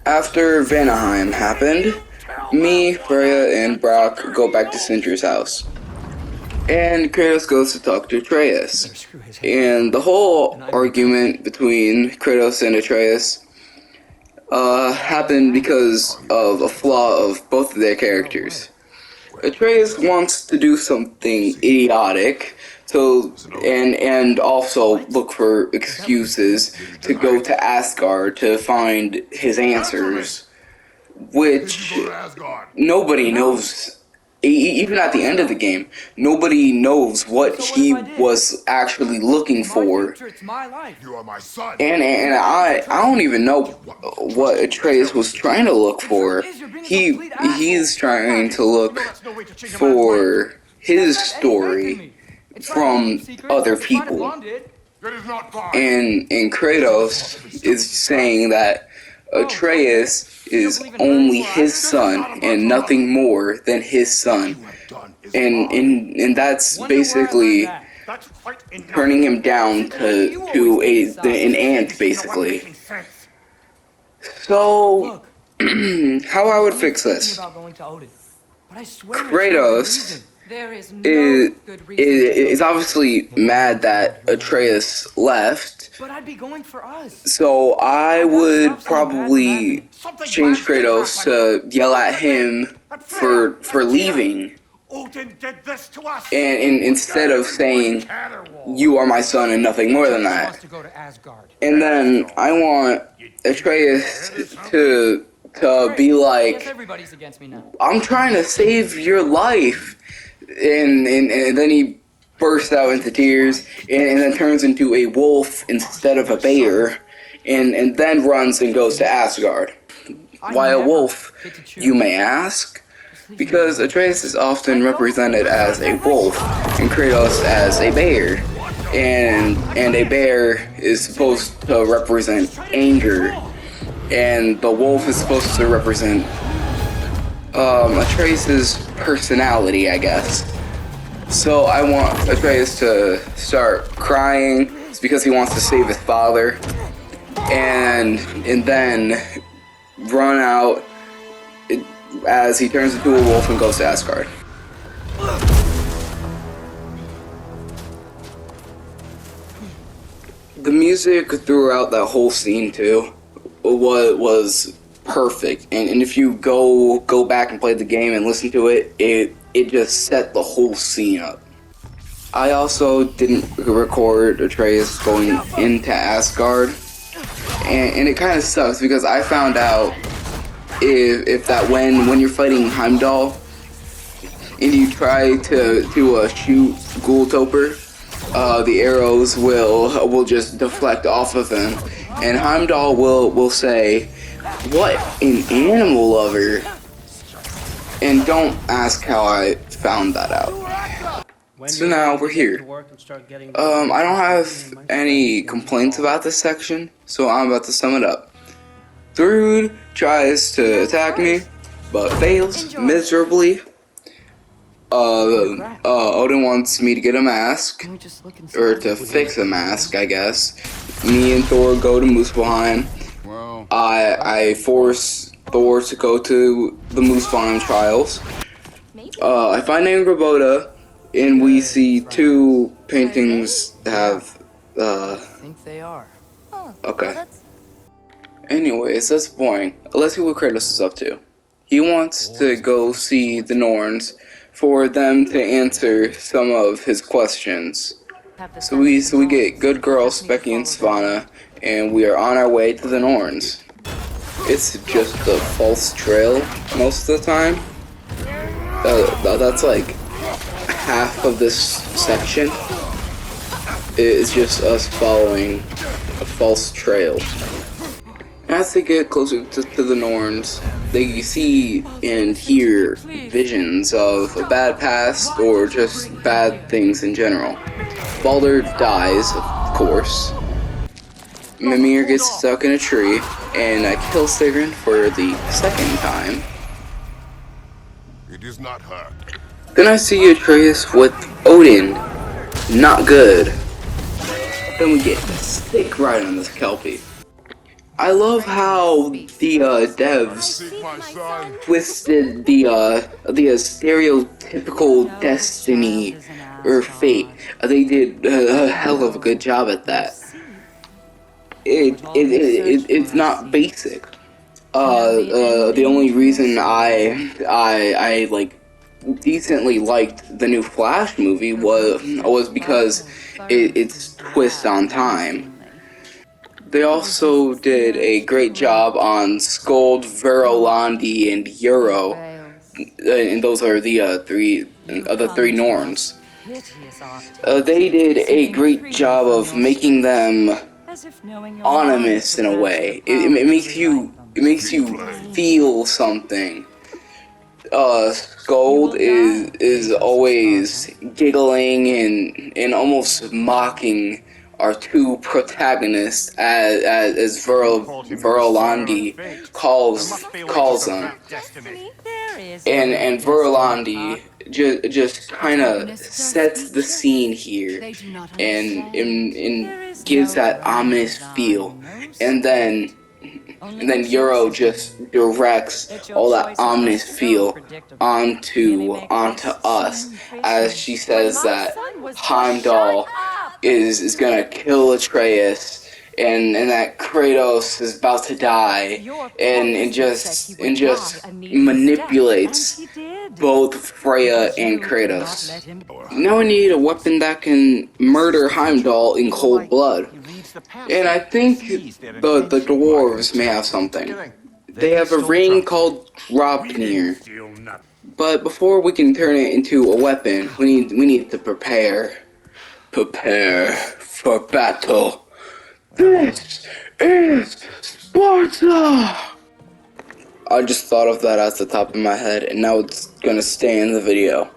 After Vanaheim happened, me, Freya, and Brock go back to Sindra's house. And Kratos goes to talk to Atreus. And the whole argument between Kratos and Atreus happened because of a flaw of both of their characters. Atreus wants to do something idiotic, and also look for excuses to go to Asgard to find his answers, which nobody knows. Even at the end of the game, nobody knows what he was actually looking for. And I don't even know what Atreus was trying to look for. He's trying to look for his story from other people. And Kratos is saying that Atreus is only his son and nothing more than his son, and that's basically turning him down to an ant, basically. So, how I would fix this? Kratos is obviously mad that Atreus left. But I'd be going for us. So I would probably change Kratos to yell at him for leaving. And instead of saying, "You are my son and nothing more than that." And then I want Atreus to be like, "I'm trying to save your life." And then he bursts out into tears and then turns into a wolf instead of a bear, and then runs and goes to Asgard. Why a wolf, you may ask? Because Atreus is often represented as a wolf and Kratos as a bear, and a bear is supposed to represent anger, and the wolf is supposed to represent Atreus' personality, I guess. So I want Atreus to start crying. It's because he wants to save his father, and then run out as he turns into a wolf and goes to Asgard. The music throughout that whole scene too was perfect, and if you go back and play the game and listen to it, it just set the whole scene up. I also didn't record Atreus going into Asgard, and it kind of sucks because I found out if that when you're fighting Heimdall and you try to shoot Ghoultoper, the arrows will just deflect off of him, and Heimdall will say, "What an animal lover." And don't ask how I found that out. So now we're here. I don't have any complaints about this section, so I'm about to sum it up. Thrud tries to attack me, but fails miserably. Odin wants me to get a mask, or to fix a mask, I guess. Me and Thor go to Muspelheim. I force Thor to go to the Muspelheim trials. I find Angrboda, and we see two paintings have, I think they are. okay. Anyways, that's boring. Let's see what Kratos is up to. He wants to go see the Norns for them to answer some of his questions. So we get good girls Becky and Svanna, and we are on our way to the Norns. It's just a false trail most of the time. That's like half of this section. It's just us following a false trail. As they get closer to the Norns, they see and hear visions of a bad past or just bad things in general. Baldur dies, of course. Mimir gets stuck in a tree, and I kill Sigrun for the second time. It is not her. Then I see Atreus with Odin. Not good. Then we get sick right on this Kelpie. I love how the devs Seek my son. twisted the stereotypical destiny or fate. They did a hell of a good job at that. It's not basic. The only reason I like decently liked the new Flash movie was because its twist on time. They also did a great job on Scold, Verolandi, and Euro, and those are the three Norns. They did a great job of making them ominous in a way. It makes you feel something. Scold is always giggling and almost mocking our two protagonists as Verolandi calls them, and Verolandi just kind of sets the scene here and gives that ominous feel, and then Euro just directs all that ominous feel onto us, as she says that Heimdall is gonna kill Atreus, and that Kratos is about to die, and just manipulates both Freya and Kratos. Now we need a weapon that can murder Heimdall in cold blood. And I think the dwarves may have something. They have a ring called Dropnir. But before we can turn it into a weapon, we need to prepare. Prepare for battle. This is Sparta! I just thought of that at the top of my head, and now it's gonna stay in the video.